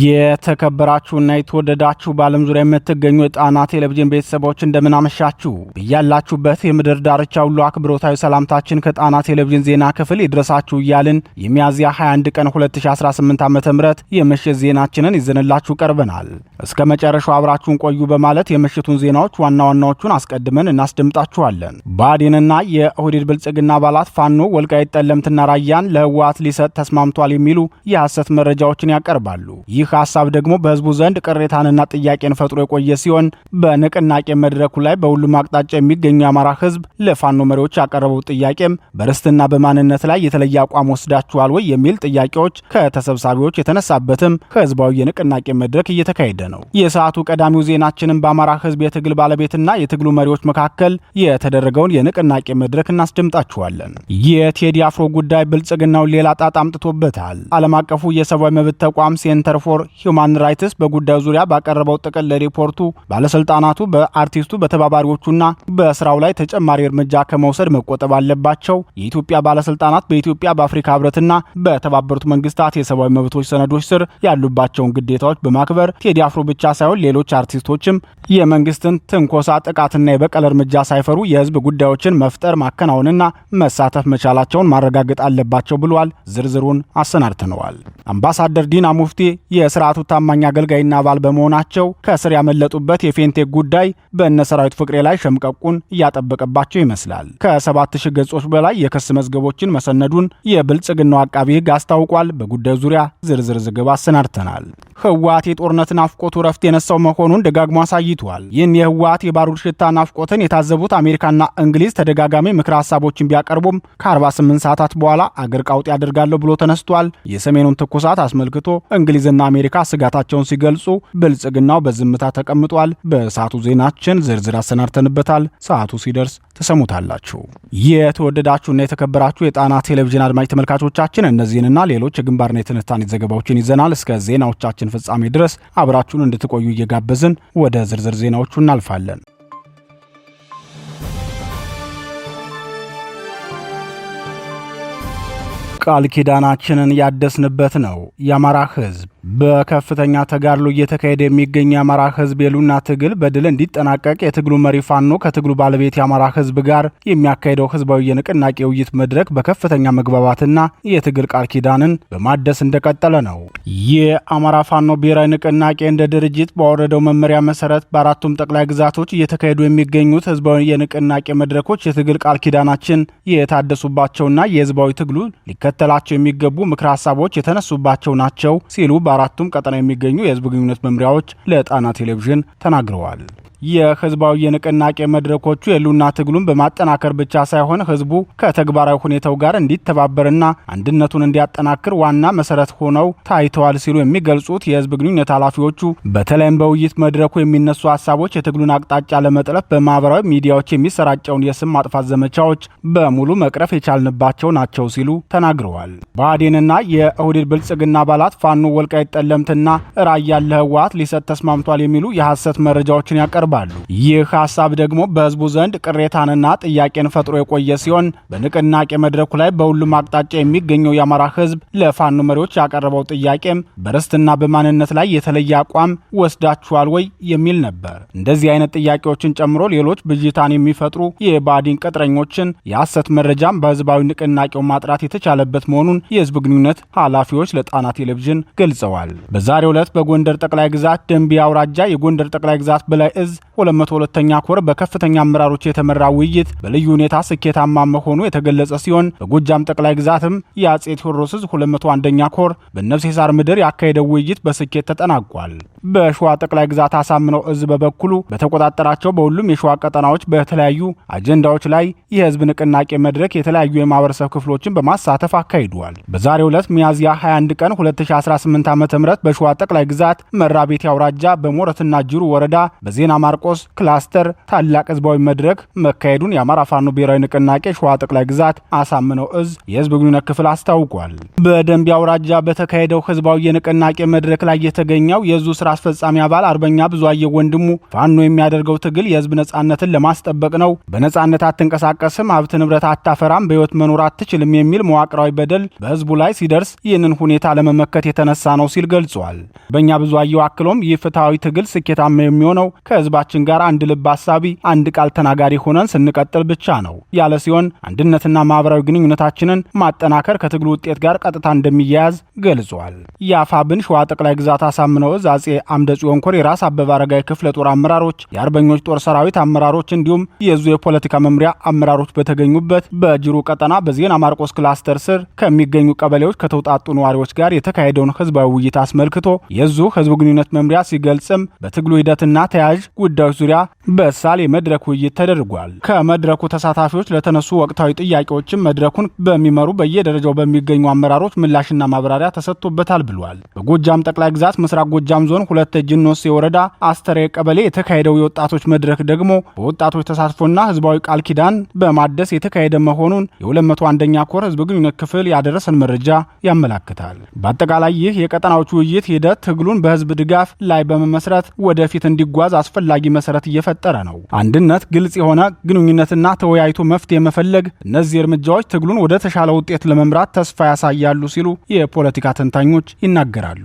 የተከበራችሁና የተወደዳችሁ በዓለም ዙሪያ የምትገኙ የጣና ቴሌቪዥን ቤተሰቦች እንደምን አመሻችሁ። በያላችሁበት የምድር ዳርቻ ሁሉ አክብሮታዊ ሰላምታችን ከጣና ቴሌቪዥን ዜና ክፍል ይድረሳችሁ እያልን የሚያዝያ 21 ቀን 2018 ዓ.ም የምሽት ዜናችንን ይዘንላችሁ ቀርበናል። እስከ መጨረሻው አብራችሁን ቆዩ በማለት የምሽቱን ዜናዎች ዋና ዋናዎቹን አስቀድመን እናስደምጣችኋለን። ብአዴንና የኦህዴድ ብልጽግና አባላት ፋኖ ወልቃይት ጠለምትና ራያን ለህወሓት ሊሰጥ ተስማምቷል የሚሉ የሐሰት መረጃዎችን ያቀርባሉ። ይህ ሐሳብ ደግሞ በህዝቡ ዘንድ ቅሬታንና ጥያቄን ፈጥሮ የቆየ ሲሆን በንቅናቄ መድረኩ ላይ በሁሉም አቅጣጫ የሚገኙ የአማራ ህዝብ ለፋኖ መሪዎች ያቀረበው ጥያቄም በርስትና በማንነት ላይ የተለየ አቋም ወስዳችኋል ወይ የሚል ጥያቄዎች ከተሰብሳቢዎች የተነሳበትም ህዝባዊ የንቅናቄ መድረክ እየተካሄደ ነው። የሰዓቱ ቀዳሚው ዜናችንን በአማራ ህዝብ የትግል ባለቤትና የትግሉ መሪዎች መካከል የተደረገውን የንቅናቄ መድረክ እናስደምጣችኋለን። የቴዲ አፍሮ ጉዳይ ብልጽግናውን ሌላ ጣጣ አምጥቶበታል። ዓለም አቀፉ የሰብአዊ መብት ተቋም ሴንተር ፎር ሂውማን ራይትስ በጉዳዩ ዙሪያ ባቀረበው ጥቅል ሪፖርቱ ባለስልጣናቱ በአርቲስቱ በተባባሪዎቹና በስራው ላይ ተጨማሪ እርምጃ ከመውሰድ መቆጠብ አለባቸው። የኢትዮጵያ ባለስልጣናት በኢትዮጵያ በአፍሪካ ህብረትና በተባበሩት መንግስታት የሰብአዊ መብቶች ሰነዶች ስር ያሉባቸውን ግዴታዎች በማክበር ቴዲ አፍሮ ብቻ ሳይሆን ሌሎች አርቲስቶችም የመንግስትን ትንኮሳ፣ ጥቃትና የበቀል እርምጃ ሳይፈሩ የህዝብ ጉዳዮችን መፍጠር፣ ማከናወንና መሳተፍ መቻላቸውን ማረጋገጥ አለባቸው ብሏል። ዝርዝሩን አሰናድተነዋል። አምባሳደር ዲና ሙፍቲ የስርዓቱ ታማኝ አገልጋይና አባል በመሆናቸው ከስር ያመለጡበት የፌንቴክ ጉዳይ በእነ ሰራዊት ፍቅሬ ላይ ሸምቀቁን እያጠበቀባቸው ይመስላል። ከ7000 ገጾች በላይ የክስ መዝገቦችን መሰነዱን የብልጽግናው አቃቢ ህግ አስታውቋል። በጉዳዩ ዙሪያ ዝርዝር ዘገባ አሰናድተናል። ህወሓት የጦርነት ናፍቆቱ ረፍት የነሳው መሆኑን ደጋግሞ አሳይቷል። ይህን የህወሓት የባሩድ ሽታ ናፍቆትን የታዘቡት አሜሪካና እንግሊዝ ተደጋጋሚ ምክረ ሀሳቦችን ቢያቀርቡም ከ48 ሰዓታት በኋላ አገር ቃውጥ ያደርጋለሁ ብሎ ተነስቷል። የሰሜኑን ትኩሳት አስመልክቶ እንግሊዝና አሜሪካ ስጋታቸውን ሲገልጹ ብልጽግናው በዝምታ ተቀምጧል። በሰዓቱ ዜናችን ዝርዝር አሰናድተንበታል። ሰዓቱ ሲደርስ ተሰሙታላችሁ። የተወደዳችሁና የተከበራችሁ የጣና ቴሌቪዥን አድማጭ ተመልካቾቻችን እነዚህንና ሌሎች የግንባርና የትንታኔ ዘገባዎችን ይዘናል። እስከ ዜናዎቻችን ፍጻሜ ድረስ አብራችሁን እንድትቆዩ እየጋበዝን ወደ ዝርዝር ዜናዎቹ እናልፋለን። ቃል ኪዳናችንን ያደስንበት ነው። የአማራ ህዝብ በከፍተኛ ተጋድሎ እየተካሄደ የሚገኝ የአማራ ህዝብ የሉና ትግል በድል እንዲጠናቀቅ የትግሉ መሪ ፋኖ ከትግሉ ባለቤት የአማራ ህዝብ ጋር የሚያካሄደው ህዝባዊ የንቅናቄ ውይይት መድረክ በከፍተኛ መግባባትና የትግል ቃል ኪዳንን በማደስ እንደቀጠለ ነው። የአማራ ፋኖ ብሔራዊ ንቅናቄ እንደ ድርጅት ባወረደው መመሪያ መሰረት በአራቱም ጠቅላይ ግዛቶች እየተካሄዱ የሚገኙት ህዝባዊ የንቅናቄ መድረኮች የትግል ቃል ኪዳናችን የታደሱባቸውና የህዝባዊ ትግሉ ሊከተላቸው የሚገቡ ምክረ ሀሳቦች የተነሱባቸው ናቸው ሲሉ በአራቱም ቀጠና የሚገኙ የህዝብ ግንኙነት መምሪያዎች ለጣና ቴሌቪዥን ተናግረዋል። የህዝባዊ የንቅናቄ መድረኮቹ የሉና ትግሉን በማጠናከር ብቻ ሳይሆን ህዝቡ ከተግባራዊ ሁኔታው ጋር እንዲተባበርና አንድነቱን እንዲያጠናክር ዋና መሰረት ሆነው ታይተዋል ሲሉ የሚገልጹት የህዝብ ግንኙነት ኃላፊዎቹ በተለይም በውይይት መድረኩ የሚነሱ ሀሳቦች የትግሉን አቅጣጫ ለመጥለፍ በማህበራዊ ሚዲያዎች የሚሰራጨውን የስም ማጥፋት ዘመቻዎች በሙሉ መቅረፍ የቻልንባቸው ናቸው ሲሉ ተናግረዋል። ብአዴንና የኦህዴድ ብልጽግና አባላት ፋኖ ወልቃይት ጠለምትና ራያን ለህወሓት ሊሰጥ ተስማምቷል የሚሉ የሐሰት መረጃዎችን ያቀርባሉ። ይህ ሐሳብ ደግሞ በህዝቡ ዘንድ ቅሬታንና ጥያቄን ፈጥሮ የቆየ ሲሆን በንቅናቄ መድረኩ ላይ በሁሉም አቅጣጫ የሚገኘው የአማራ ህዝብ ለፋኖ መሪዎች ያቀረበው ጥያቄም በርስትና በማንነት ላይ የተለየ አቋም ወስዳችኋል ወይ የሚል ነበር። እንደዚህ አይነት ጥያቄዎችን ጨምሮ ሌሎች ብዥታን የሚፈጥሩ የብአዴን ቅጥረኞችን የሐሰት መረጃም በህዝባዊ ንቅናቄው ማጥራት የተቻለበት መሆኑን የህዝብ ግንኙነት ኃላፊዎች ለጣና ቴሌቪዥን ገልጸዋል። በዛሬው ዕለት በጎንደር ጠቅላይ ግዛት ደንቢያ አውራጃ የጎንደር ጠቅላይ ግዛት በላይ እዝ 202ኛ ኮር በከፍተኛ አመራሮች የተመራ ውይይት በልዩ ሁኔታ ስኬታማ መሆኑ የተገለጸ ሲሆን በጎጃም ጠቅላይ ግዛትም የአጼ ቴዎድሮስ እዝ 201ኛ ኮር በነፍሴ ሳር ምድር ያካሄደው ውይይት በስኬት ተጠናቋል። በሸዋ ጠቅላይ ግዛት አሳምነው እዝ በበኩሉ በተቆጣጠራቸው በሁሉም የሸዋ ቀጠናዎች በተለያዩ አጀንዳዎች ላይ የህዝብ ንቅናቄ መድረክ የተለያዩ የማህበረሰብ ክፍሎችን በማሳተፍ አካሂዷል። በዛሬው ዕለት ሚያዝያ 21 ቀን 2018 ዓ.ም በሸዋ ጠቅላይ ግዛት መራቤቴ አውራጃ በሞረትና ጅሩ ወረዳ በዜና ማርቆስ ክላስተር ታላቅ ህዝባዊ መድረክ መካሄዱን የአማራ ፋኖ ብሔራዊ ንቅናቄ ሸዋ ጠቅላይ ግዛት አሳምነው እዝ የህዝብ ግንኙነት ክፍል አስታውቋል። በደንቢያ አውራጃ በተካሄደው ህዝባዊ የንቅናቄ መድረክ ላይ የተገኘው የዙ ስራ አስፈጻሚ አባል አርበኛ ብዙአየሁ ወንድሙ ፋኖ የሚያደርገው ትግል የህዝብ ነጻነትን ለማስጠበቅ ነው፣ በነጻነት አትንቀሳቀስም፣ ሀብት ንብረት አታፈራም፣ በህይወት መኖር አትችልም የሚል መዋቅራዊ በደል በህዝቡ ላይ ሲደርስ ይህንን ሁኔታ ለመመከት የተነሳ ነው ሲል ገልጿል። በእኛ ብዙአየሁ አክሎም ይህ ፍትሐዊ ትግል ስኬታማ የሚሆነው ከህዝባችን ጋር አንድ ልብ አሳቢ፣ አንድ ቃል ተናጋሪ ሆነን ስንቀጥል ብቻ ነው ያለ ሲሆን አንድነትና ማህበራዊ ግንኙነታችንን ማጠናከር ከትግሉ ውጤት ጋር ቀጥታ እንደሚያያዝ ገልጿል። የአፋብን ሸዋ ጠቅላይ ግዛት አሳምነው እዝ አጼ አምደ ጽዮን ኮር የራስ አበበ አረጋይ ክፍለ ጦር አመራሮች፣ የአርበኞች ጦር ሰራዊት አመራሮች እንዲሁም የዙ የፖለቲካ መምሪያ አመራሮች በተገኙበት በጅሩ ቀጠና በዜና ማርቆስ ክላስተር ስር ከሚገኙ ቀበሌዎች ከተውጣጡ ነዋሪዎች ጋር የተካሄደውን ህዝባዊ ውይይት አስመልክቶ የዙ ህዝብ ግንኙነት መምሪያ ሲገልጽም በትግሉ ሂደትና ተያያዥ ጉዳዮች ዙሪያ በሳል የመድረክ ውይይት ተደርጓል። ከመድረኩ ተሳታፊዎች ለተነሱ ወቅታዊ ጥያቄዎችም መድረኩን በሚመሩ በየደረጃው በሚገኙ አመራሮች ምላሽና ማብራሪያ ተሰጥቶበታል ብሏል። በጎጃም ጠቅላይ ግዛት ምስራቅ ጎጃም ዞን ሁለት ጅኖስ የወረዳ አስተሬ ቀበሌ የተካሄደው የወጣቶች መድረክ ደግሞ በወጣቶች ተሳትፎና ህዝባዊ ቃል ኪዳን በማደስ የተካሄደ መሆኑን የ201ኛ ኮር ህዝብ ግንኙነት ክፍል ያደረሰን መረጃ ያመላክታል። በአጠቃላይ ይህ የቀጠናዎቹ ውይይት ሂደት ትግሉን በህዝብ ድጋፍ ላይ በመመስረት ወደፊት እንዲጓዝ አስፈላጊ መሰረት እየፈጠረ ነው። አንድነት፣ ግልጽ የሆነ ግንኙነትና ተወያይቶ መፍትሄ መፈለግ፣ እነዚህ እርምጃዎች ትግሉን ወደ ተሻለ ውጤት ለመምራት ተስፋ ያሳያሉ ሲሉ የፖለቲካ ተንታኞች ይናገራሉ።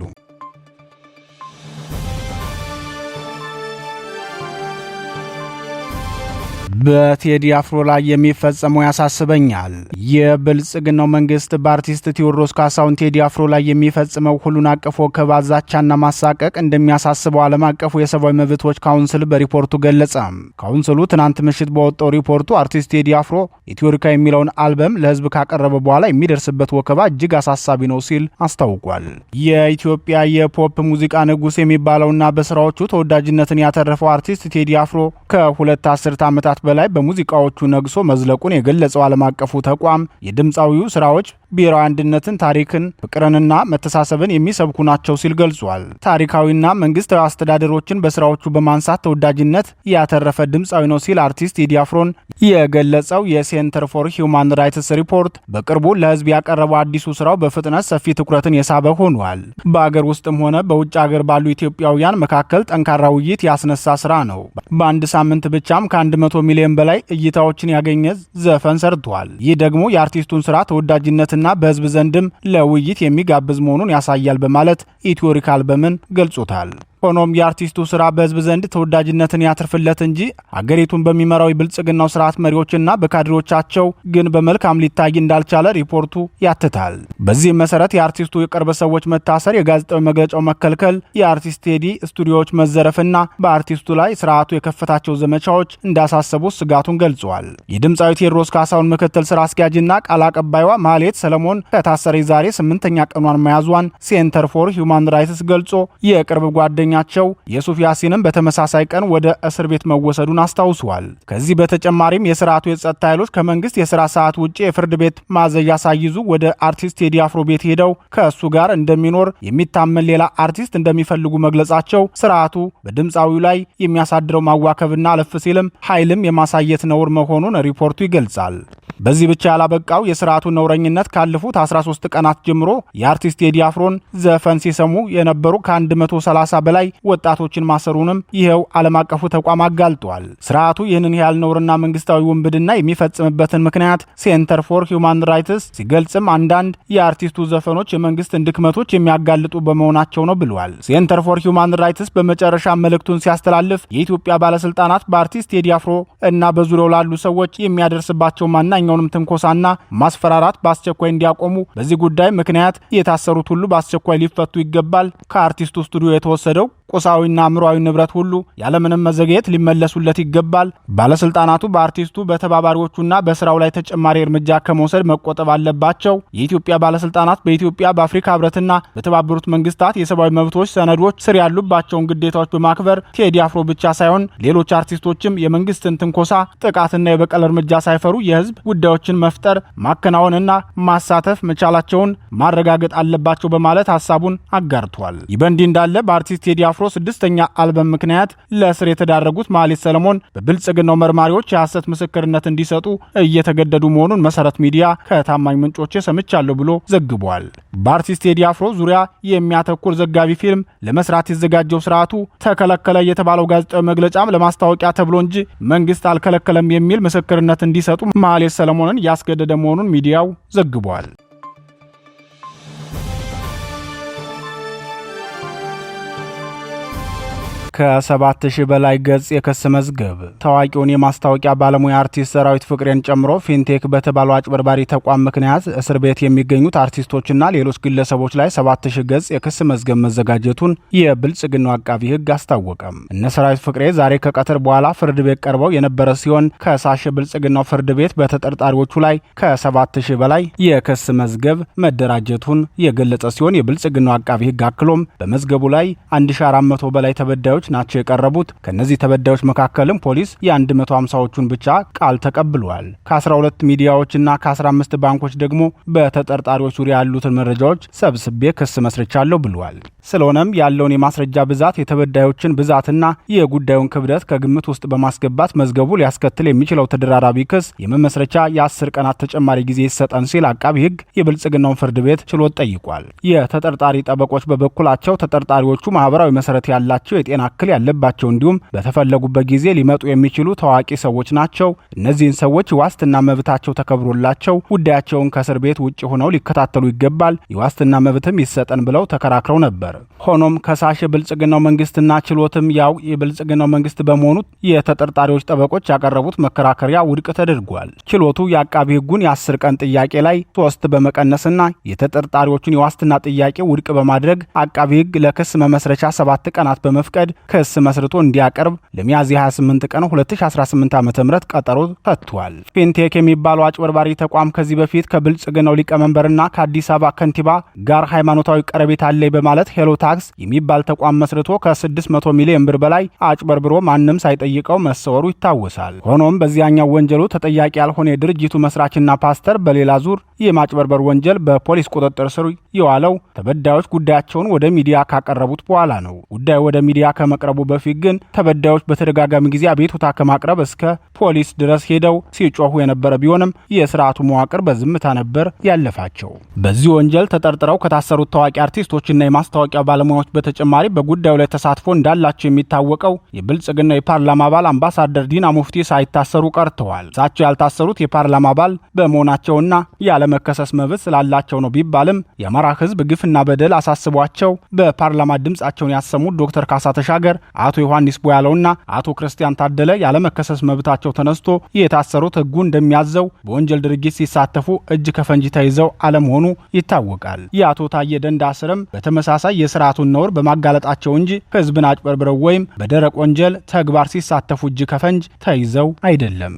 በቴዲ አፍሮ ላይ የሚፈጸመው ያሳስበኛል። የብልጽግናው መንግስት በአርቲስት ቴዎድሮስ ካሳሁን ቴዲ አፍሮ ላይ የሚፈጽመው ሁሉን አቀፍ ወከባ፣ ዛቻና ማሳቀቅ እንደሚያሳስበው ዓለም አቀፉ የሰብአዊ መብቶች ካውንስል በሪፖርቱ ገለጸ። ካውንስሉ ትናንት ምሽት በወጣው ሪፖርቱ አርቲስት ቴዲ አፍሮ ኢትዮሪካ የሚለውን አልበም ለህዝብ ካቀረበ በኋላ የሚደርስበት ወከባ እጅግ አሳሳቢ ነው ሲል አስታውቋል። የኢትዮጵያ የፖፕ ሙዚቃ ንጉስ የሚባለውና በስራዎቹ ተወዳጅነትን ያተረፈው አርቲስት ቴዲ አፍሮ ከሁለት አስርት ዓመታት በላይ በሙዚቃዎቹ ነግሶ መዝለቁን የገለጸው ዓለም አቀፉ ተቋም የድምፃዊው ስራዎች ብሔራዊ አንድነትን፣ ታሪክን፣ ፍቅርንና መተሳሰብን የሚሰብኩ ናቸው ሲል ገልጿል። ታሪካዊና መንግስታዊ አስተዳደሮችን በስራዎቹ በማንሳት ተወዳጅነት ያተረፈ ድምፃዊ ነው ሲል አርቲስት ቴዲ አፍሮን የገለጸው የሴንተር ፎር ሂውማን ራይትስ ሪፖርት በቅርቡ ለህዝብ ያቀረበው አዲሱ ስራው በፍጥነት ሰፊ ትኩረትን የሳበ ሆኗል። በአገር ውስጥም ሆነ በውጭ ሀገር ባሉ ኢትዮጵያውያን መካከል ጠንካራ ውይይት ያስነሳ ስራ ነው። በአንድ ሳምንት ብቻም ከ100 ሚሊዮን በላይ እይታዎችን ያገኘ ዘፈን ሰርቷል። ይህ ደግሞ የአርቲስቱን ስራ ተወዳጅነትና በህዝብ ዘንድም ለውይይት የሚጋብዝ መሆኑን ያሳያል በማለት ኢትዮሪካ አልበምን ገልጾታል። ሆኖም የአርቲስቱ ስራ በህዝብ ዘንድ ተወዳጅነትን ያትርፍለት እንጂ አገሪቱን በሚመራው የብልጽግናው ስርዓት መሪዎችና በካድሬዎቻቸው ግን በመልካም ሊታይ እንዳልቻለ ሪፖርቱ ያትታል። በዚህም መሰረት የአርቲስቱ የቅርብ ሰዎች መታሰር፣ የጋዜጣዊ መግለጫው መከልከል፣ የአርቲስት ቴዲ ስቱዲዮዎች መዘረፍና በአርቲስቱ ላይ ስርዓቱ የከፈታቸው ዘመቻዎች እንዳሳሰቡት ስጋቱን ገልጿል። የድምፃዊ ቴዎድሮስ ካሳሁን ምክትል ስራ አስኪያጅና ቃል አቀባይዋ ማህሌት ሰለሞን ከታሰረ ዛሬ 8ኛ ቀኗን መያዟን ሴንተር ፎር ሂውማን ራይትስ ገልጾ የቅርብ ጓደኛቸው የሱፍ ያሲንም በተመሳሳይ ቀን ወደ እስር ቤት መወሰዱን አስታውሷል። ከዚህ በተጨማሪም የስርዓቱ የጸጥታ ኃይሎች ከመንግስት የስራ ሰዓት ውጪ የፍርድ ቤት ማዘዣ ሳይዙ ወደ አርቲስት ቴዲ አፍሮ ቤት ሄደው ከእሱ ጋር እንደሚኖር የሚታመን ሌላ አርቲስት እንደሚፈልጉ መግለጻቸው ስርዓቱ በድምፃዊው ላይ የሚያሳድረው ማዋከብና አለፍ ሲልም ኃይልም የማሳየት ነውር መሆኑን ሪፖርቱ ይገልጻል። በዚህ ብቻ ያላበቃው የስርዓቱ ነውረኝነት ካለፉት 13 ቀናት ጀምሮ የአርቲስት ቴዲ አፍሮን ዘፈን ሲሰሙ የነበሩ ከ130 በላይ ወጣቶችን ማሰሩንም ይኸው ዓለም አቀፉ ተቋም አጋልጧል። ስርዓቱ ይህንን ያህል ነውርና መንግስታዊ ውንብድና የሚፈጽምበትን ምክንያት ሴንተር ፎር ሂውማን ራይትስ ሲገልጽም አንዳንድ የአርቲስቱ ዘፈኖች የመንግስትን ድክመቶች የሚያጋልጡ በመሆናቸው ነው ብሏል። ሴንተር ፎር ሂውማን ራይትስ በመጨረሻ መልእክቱን ሲያስተላልፍ የኢትዮጵያ ባለስልጣናት በአርቲስት ቴዲ አፍሮ እና በዙሪያው ላሉ ሰዎች የሚያደርስባቸው ማናኛውንም ትንኮሳና ማስፈራራት በአስቸኳይ እንዲያቆሙ፣ በዚህ ጉዳይ ምክንያት የታሰሩት ሁሉ በአስቸኳይ ሊፈቱ ይገባል፣ ከአርቲስቱ ስቱዲዮ የተወሰደው ቁሳዊና አእምሯዊ ንብረት ሁሉ ያለምንም መዘግየት ሊመለሱለት ይገባል። ባለስልጣናቱ በአርቲስቱ በተባባሪዎቹና በስራው ላይ ተጨማሪ እርምጃ ከመውሰድ መቆጠብ አለባቸው። የኢትዮጵያ ባለስልጣናት በኢትዮጵያ በአፍሪካ ህብረትና በተባበሩት መንግስታት የሰብአዊ መብቶች ሰነዶች ስር ያሉባቸውን ግዴታዎች በማክበር ቴዲ አፍሮ ብቻ ሳይሆን ሌሎች አርቲስቶችም የመንግስትን ትንኮሳ፣ ጥቃትና የበቀል እርምጃ ሳይፈሩ የህዝብ ጉዳዮችን መፍጠር፣ ማከናወንና ማሳተፍ መቻላቸውን ማረጋገጥ አለባቸው በማለት ሀሳቡን አጋርቷል። ይህ በእንዲህ እንዳለ በአርቲስት ቴዲ አፍሮ አፍሮ 6ኛ አልበም ምክንያት ለእስር የተዳረጉት ማህሌት ሰለሞን በብልጽግናው መርማሪዎች የሐሰት ምስክርነት እንዲሰጡ እየተገደዱ መሆኑን መሰረት ሚዲያ ከታማኝ ምንጮች ሰምቻለሁ ብሎ ዘግቧል። በአርቲስት ቴዲ አፍሮ ዙሪያ የሚያተኩር ዘጋቢ ፊልም ለመስራት የተዘጋጀው ስርዓቱ ተከለከለ የተባለው ጋዜጣዊ መግለጫም ለማስታወቂያ ተብሎ እንጂ መንግስት አልከለከለም የሚል ምስክርነት እንዲሰጡ ማህሌት ሰለሞንን ያስገደደ መሆኑን ሚዲያው ዘግቧል። ከ7000 በላይ ገጽ የክስ መዝገብ ታዋቂውን የማስታወቂያ ባለሙያ አርቲስት ሰራዊት ፍቅሬን ጨምሮ ፊንቴክ በተባለው አጭበርባሪ ተቋም ምክንያት እስር ቤት የሚገኙት አርቲስቶችና ሌሎች ግለሰቦች ላይ 7000 ገጽ የክስ መዝገብ መዘጋጀቱን የብልጽግናው አቃቢ ሕግ አስታወቀም። እነ ሰራዊት ፍቅሬ ዛሬ ከቀትር በኋላ ፍርድ ቤት ቀርበው የነበረ ሲሆን ከሳሽ ብልጽግናው ፍርድ ቤት በተጠርጣሪዎቹ ላይ ከ7000 በላይ የክስ መዝገብ መደራጀቱን የገለጸ ሲሆን የብልጽግናው አቃቢ ሕግ አክሎም በመዝገቡ ላይ 1400 በላይ ተበዳዮች ናቸው የቀረቡት። ከነዚህ ተበዳዮች መካከልም ፖሊስ የ150ዎቹን ብቻ ቃል ተቀብሏል። ከ12 ሚዲያዎችና ከ15 ባንኮች ደግሞ በተጠርጣሪዎች ዙሪያ ያሉትን መረጃዎች ሰብስቤ ክስ መስርቻለሁ ብሏል። ስለሆነም ያለውን የማስረጃ ብዛት፣ የተበዳዮችን ብዛትና የጉዳዩን ክብደት ከግምት ውስጥ በማስገባት መዝገቡ ሊያስከትል የሚችለው ተደራራቢ ክስ የመመስረቻ የ10 ቀናት ተጨማሪ ጊዜ ይሰጠን ሲል አቃቢ ሕግ የብልጽግናውን ፍርድ ቤት ችሎት ጠይቋል። የተጠርጣሪ ጠበቆች በበኩላቸው ተጠርጣሪዎቹ ማህበራዊ መሰረት ያላቸው የጤና እክል ያለባቸው እንዲሁም በተፈለጉበት ጊዜ ሊመጡ የሚችሉ ታዋቂ ሰዎች ናቸው። እነዚህን ሰዎች ዋስትና መብታቸው ተከብሮላቸው ጉዳያቸውን ከእስር ቤት ውጭ ሆነው ሊከታተሉ ይገባል፣ የዋስትና መብትም ይሰጠን ብለው ተከራክረው ነበር። ሆኖም ከሳሽ የብልጽግናው መንግስትና ችሎትም ያው የብልጽግናው መንግስት በመሆኑ የተጠርጣሪዎች ጠበቆች ያቀረቡት መከራከሪያ ውድቅ ተደርጓል። ችሎቱ የአቃቢ ሕጉን የ10 ቀን ጥያቄ ላይ 3 በመቀነስና የተጠርጣሪዎቹን የዋስትና ጥያቄ ውድቅ በማድረግ አቃቢ ሕግ ለክስ መመስረቻ 7 ቀናት በመፍቀድ ክስ መስርቶ እንዲያቀርብ ለሚያዝያ 28 ቀን 2018 ዓ.ም ቀጠሮ ሰጥቷል። ፊንቴክ የሚባለው አጭበርባሪ ተቋም ከዚህ በፊት ከብልጽግናው ሊቀመንበርና ከአዲስ አበባ ከንቲባ ጋር ሃይማኖታዊ ቀረቤታ አለኝ በማለት ሄሎ ታክስ የሚባል ተቋም መስርቶ ከ600 ሚሊዮን ብር በላይ አጭበርብሮ ማንም ሳይጠይቀው መሰወሩ ይታወሳል። ሆኖም በዚያኛው ወንጀሉ ተጠያቂ ያልሆነ የድርጅቱ መስራችና ፓስተር በሌላ ዙር የማጭበርበር ወንጀል በፖሊስ ቁጥጥር ስር የዋለው ተበዳዮች ጉዳያቸውን ወደ ሚዲያ ካቀረቡት በኋላ ነው። ጉዳዩ ወደ ሚዲያ ከመቅረቡ በፊት ግን ተበዳዮች በተደጋጋሚ ጊዜ አቤቱታ ከማቅረብ እስከ ፖሊስ ድረስ ሄደው ሲጮሁ የነበረ ቢሆንም የስርዓቱ መዋቅር በዝምታ ነበር ያለፋቸው። በዚህ ወንጀል ተጠርጥረው ከታሰሩት ታዋቂ አርቲስቶችና የማስታወቂያ ባለሙያዎች በተጨማሪ በጉዳዩ ላይ ተሳትፎ እንዳላቸው የሚታወቀው የብልጽግና የፓርላማ አባል አምባሳደር ዲና ሙፍቲ ሳይታሰሩ ቀርተዋል። እሳቸው ያልታሰሩት የፓርላማ አባል በመሆናቸውና ያለመከሰስ መብት ስላላቸው ነው ቢባልም የአማራ ሕዝብ ግፍና በደል አሳስቧቸው በፓርላማ ድምጻቸውን ያሰሙት ዶክተር ካሳ ተሻገር፣ አቶ ዮሐንስ ቦያለውና አቶ ክርስቲያን ታደለ ያለመከሰስ መብታቸው ተነስቶ የታሰሩት ሕጉ እንደሚያዘው በወንጀል ድርጊት ሲሳተፉ እጅ ከፈንጂ ተይዘው አለመሆኑ ይታወቃል። የአቶ ታዬ ደንዳ ስርም በተመሳሳይ የስርዓቱን ነውር በማጋለጣቸው እንጂ ሕዝብን አጭበርብረው ወይም በደረቅ ወንጀል ተግባር ሲሳተፉ እጅ ከፈንጅ ተይዘው አይደለም።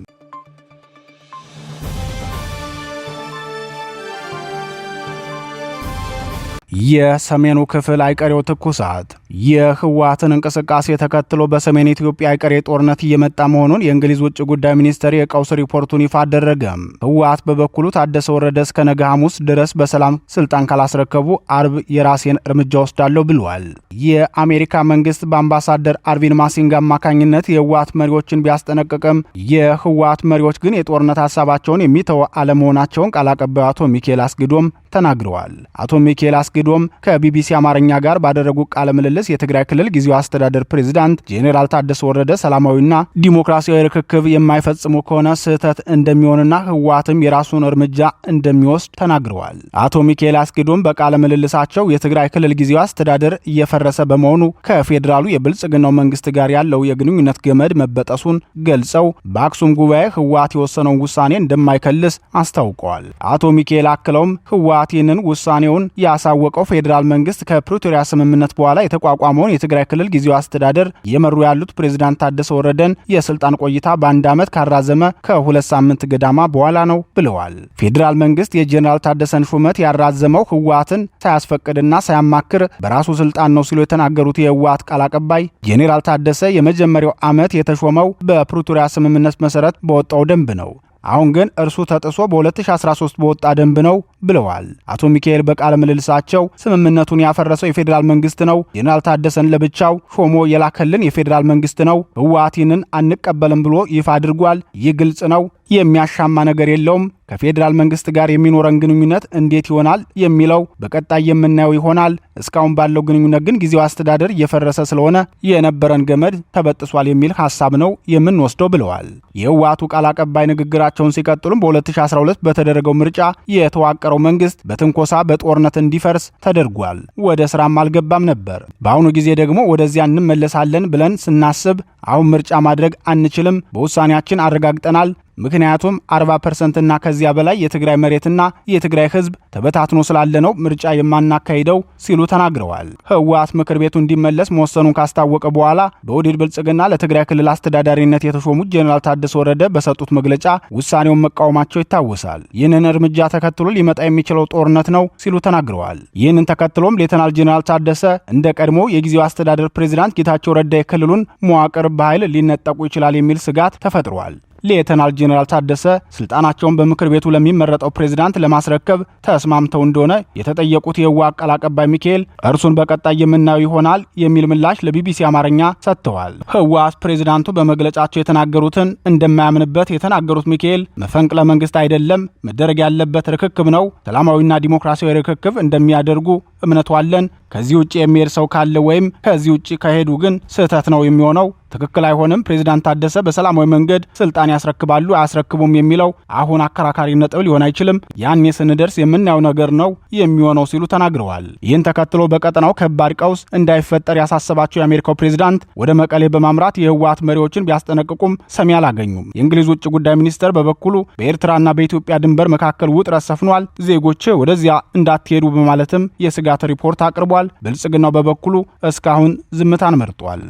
የሰሜኑ ክፍል አይቀሬው ትኩሳት የህወሓትን እንቅስቃሴ ተከትሎ በሰሜን ኢትዮጵያ አይቀሬ ጦርነት እየመጣ መሆኑን የእንግሊዝ ውጭ ጉዳይ ሚኒስቴር የቀውስ ሪፖርቱን ይፋ አደረገ። ህወሓት በበኩሉ ታደሰ ወረደ እስከ ነገ ሐሙስ ድረስ በሰላም ስልጣን ካላስረከቡ አርብ የራሴን እርምጃ ወስዳለሁ ብሏል። የአሜሪካ መንግስት በአምባሳደር አርቪን ማሲንጋ አማካኝነት የህወሓት መሪዎችን ቢያስጠነቅቅም የህወሓት መሪዎች ግን የጦርነት ሀሳባቸውን የሚተው አለመሆናቸውን ቃል አቀባዩ አቶ ሚካኤል አስግዶም ተናግረዋል። አቶ ሚካኤል አስግዶም ከቢቢሲ አማርኛ ጋር ባደረጉ ቃለ ምልልስ የትግራይ ክልል ጊዜያዊ አስተዳደር ፕሬዝዳንት ጄኔራል ታደሰ ወረደ ሰላማዊና ዲሞክራሲያዊ ርክክብ የማይፈጽሙ ከሆነ ስህተት እንደሚሆንና ህወሓትም የራሱን እርምጃ እንደሚወስድ ተናግረዋል። አቶ ሚካኤል አስግዶም በቃለ ምልልሳቸው የትግራይ ክልል ጊዜያዊ አስተዳደር እየፈረሰ በመሆኑ ከፌዴራሉ የብልጽግናው መንግስት ጋር ያለው የግንኙነት ገመድ መበጠሱን ገልጸው በአክሱም ጉባኤ ህወሓት የወሰነውን ውሳኔ እንደማይከልስ አስታውቀዋል። አቶ ሚካኤል አክለውም ህወሓት ይህንን ውሳኔውን ያሳወቀው ፌዴራል መንግስት ከፕሪቶሪያ ስምምነት በኋላ የተቋቋመውን የትግራይ ክልል ጊዜያዊ አስተዳደር የመሩ ያሉት ፕሬዝዳንት ታደሰ ወረደን የስልጣን ቆይታ በአንድ ዓመት ካራዘመ ከ2 ሳምንት ገዳማ በኋላ ነው ብለዋል። ፌዴራል መንግስት የጄኔራል ታደሰን ሹመት ያራዘመው ህወሓትን ሳያስፈቅድና ሳያማክር በራሱ ስልጣን ነው ሲሉ የተናገሩት የህወሓት ቃል አቀባይ ጄኔራል ታደሰ የመጀመሪያው ዓመት የተሾመው በፕሪቶሪያ ስምምነት መሰረት በወጣው ደንብ ነው። አሁን ግን እርሱ ተጥሶ በ2013 በወጣ ደንብ ነው ብለዋል። አቶ ሚካኤል በቃለ ምልልሳቸው ስምምነቱን ያፈረሰው የፌዴራል መንግስት ነው፣ ጄኔራል ታደሰን ለብቻው ሾሞ የላከልን የፌዴራል መንግስት ነው፣ ህወሓትን አንቀበልም ብሎ ይፋ አድርጓል። ይህ ግልጽ ነው፣ የሚያሻማ ነገር የለውም። ከፌዴራል መንግስት ጋር የሚኖረን ግንኙነት እንዴት ይሆናል የሚለው በቀጣይ የምናየው ይሆናል። እስካሁን ባለው ግንኙነት ግን ጊዜው አስተዳደር እየፈረሰ ስለሆነ የነበረን ገመድ ተበጥሷል የሚል ሐሳብ ነው የምንወስደው ብለዋል። የህወሓቱ ቃል አቀባይ ንግግራቸውን ሲቀጥሉም በ2012 በተደረገው ምርጫ የተዋቀረው መንግስት በትንኮሳ በጦርነት እንዲፈርስ ተደርጓል። ወደ ስራም አልገባም ነበር። በአሁኑ ጊዜ ደግሞ ወደዚያ እንመለሳለን ብለን ስናስብ አሁን ምርጫ ማድረግ አንችልም፣ በውሳኔያችን አረጋግጠናል። ምክንያቱም 40% እና ከዚያ በላይ የትግራይ መሬትና የትግራይ ህዝብ ተበታትኖ ስላለ ነው ምርጫ የማናካሂደው ሲሉ ተናግረዋል። ህወሓት ምክር ቤቱ እንዲመለስ መወሰኑን ካስታወቀ በኋላ በኦህዴድ ብልጽግና ለትግራይ ክልል አስተዳዳሪነት የተሾሙት ጄኔራል ታደሰ ወረደ በሰጡት መግለጫ ውሳኔውን መቃወማቸው ይታወሳል። ይህንን እርምጃ ተከትሎ ሊመጣ የሚችለው ጦርነት ነው ሲሉ ተናግረዋል። ይህንን ተከትሎም ሌተናል ጄኔራል ታደሰ እንደ ቀድሞ የጊዜው አስተዳደር ፕሬዝዳንት ጌታቸው ረዳ የክልሉን መዋቅር በኃይል ሊነጠቁ ይችላል የሚል ስጋት ተፈጥሯል። ሌተናል ጄኔራል ታደሰ ስልጣናቸውን በምክር ቤቱ ለሚመረጠው ፕሬዝዳንት ለማስረከብ ተስማምተው እንደሆነ የተጠየቁት የህወሓት ቃል አቀባይ ሚካኤል እርሱን በቀጣይ የምናየው ይሆናል የሚል ምላሽ ለቢቢሲ አማርኛ ሰጥተዋል። ህወሓት ፕሬዝዳንቱ በመግለጫቸው የተናገሩትን እንደማያምንበት የተናገሩት ሚካኤል መፈንቅለ መንግስት አይደለም፣ መደረግ ያለበት ርክክብ ነው፣ ሰላማዊና ዲሞክራሲያዊ ርክክብ እንደሚያደርጉ እምነቱ አለን። ከዚህ ውጭ የሚሄድ ሰው ካለ ወይም ከዚህ ውጭ ከሄዱ ግን ስህተት ነው የሚሆነው፣ ትክክል አይሆንም። ፕሬዝዳንት ታደሰ በሰላማዊ መንገድ ስልጣን ያስረክባሉ አያስረክቡም የሚለው አሁን አከራካሪ ነጥብ ሊሆን አይችልም። ያኔ ስንደርስ የምናየው ነገር ነው የሚሆነው ሲሉ ተናግረዋል። ይህን ተከትሎ በቀጠናው ከባድ ቀውስ እንዳይፈጠር ያሳሰባቸው የአሜሪካው ፕሬዝዳንት ወደ መቀሌ በማምራት የህወሓት መሪዎችን ቢያስጠነቅቁም ሰሚ አላገኙም። የእንግሊዝ ውጭ ጉዳይ ሚኒስተር በበኩሉ በኤርትራና በኢትዮጵያ ድንበር መካከል ውጥረት ሰፍኗል፣ ዜጎች ወደዚያ እንዳትሄዱ በማለትም የስጋት ሪፖርት አቅርቧል። ብልጽግናው በበኩሉ እስካሁን ዝምታን መርጧል።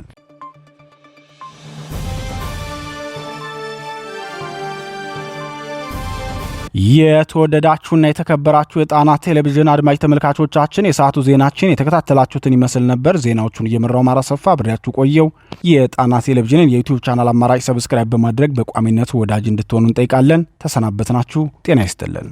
የተወደዳችሁና የተከበራችሁ የጣና ቴሌቪዥን አድማጭ ተመልካቾቻችን የሰዓቱ ዜናችን የተከታተላችሁትን ይመስል ነበር። ዜናዎቹን እየመራው ማራሰፋ አብሬያችሁ ቆየው። የጣና ቴሌቪዥንን የዩቲዩብ ቻናል አማራጭ ሰብስክራይብ በማድረግ በቋሚነት ወዳጅ እንድትሆኑ እንጠይቃለን። ተሰናበትናችሁ። ጤና ይስጥልን።